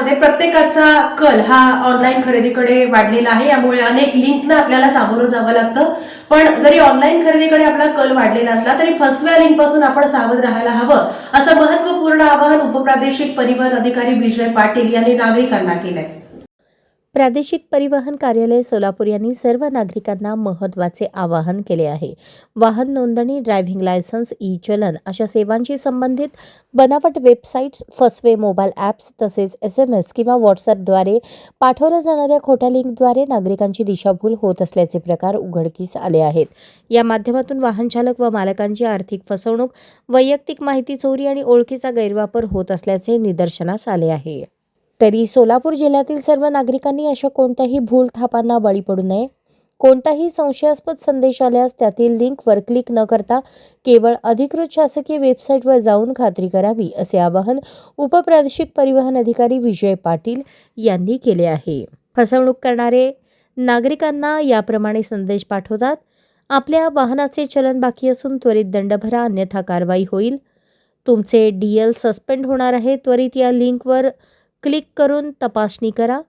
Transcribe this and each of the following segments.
वाहनामध्ये प्रत्येकाचा कल हा ऑनलाईन खरेदीकडे वाढलेला आहे. यामुळे अनेक लिंकना आपल्याला सामोरं जावं लागतं. पण जरी ऑनलाईन खरेदीकडे आपला कल वाढलेला असला तरी फसव्या लिंकपासून आपण सावध राहायला हवं, असं महत्त्वपूर्ण आवाहन उपप्रादेशिक परिवहन अधिकारी विजय पाटील यांनी नागरिकांना केलंय. प्रादेशिक परिवहन कार्यालय सोलापूर यांनी सर्व नागरिकांना महत्त्वाचे आवाहन केले आहे. वाहन नोंदणी, ड्रायव्हिंग लायसन्स, ई चलन अशा सेवांशी संबंधित बनावट वेबसाईट्स, फसवे मोबाईल ॲप्स तसेच SMS किंवा व्हॉट्सअपद्वारे पाठवल्या जाणाऱ्या खोट्या लिंकद्वारे नागरिकांची दिशाभूल होत असल्याचे प्रकार उघडकीस आले आहेत. या माध्यमातून वाहन चालक व मालकांची आर्थिक फसवणूक, वैयक्तिक माहिती चोरी आणि ओळखीचा गैरवापर होत असल्याचे निदर्शनास आले आहे. तरी सोलापूर जिल्ह्यातील सर्व नागरिकांनी अशा कोणत्याही भूलथापांना बळी पडू नये. कोणताही संशयास्पद संदेश आल्यास त्यातील लिंकवर क्लिक न करता केवळ अधिकृत शासकीय वेबसाईटवर जाऊन खात्री करावी, असे आवाहन उपप्रादेशिक परिवहन अधिकारी विजय पाटील यांनी केले आहे. फसवणूक करणारे नागरिकांना याप्रमाणे संदेश पाठवतात: आपल्या वाहनाचे चलन बाकी असून त्वरित दंड भरा, अन्यथा कारवाई होईल. तुमचे DL सस्पेंड होणार आहे. त्वरित या लिंकवर क्लिक करून तपासणी करा.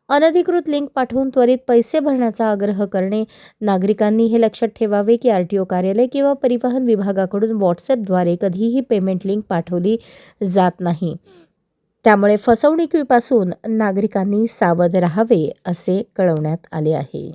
अनधिकृत लिंक पाठवून त्वरित पैसे भरण्याचा आग्रह करणे. नागरिकांनी हे लक्षात ठेवावे की RTO कार्यालय किंवा परिवहन विभागाकडून व्हॉट्सअपद्वारे कधीही पेमेंट लिंक पाठवली जात नाही. त्यामुळे फसवणुकीपासून नागरिकांनी सावध राहावे, असे कळवण्यात आले आहे.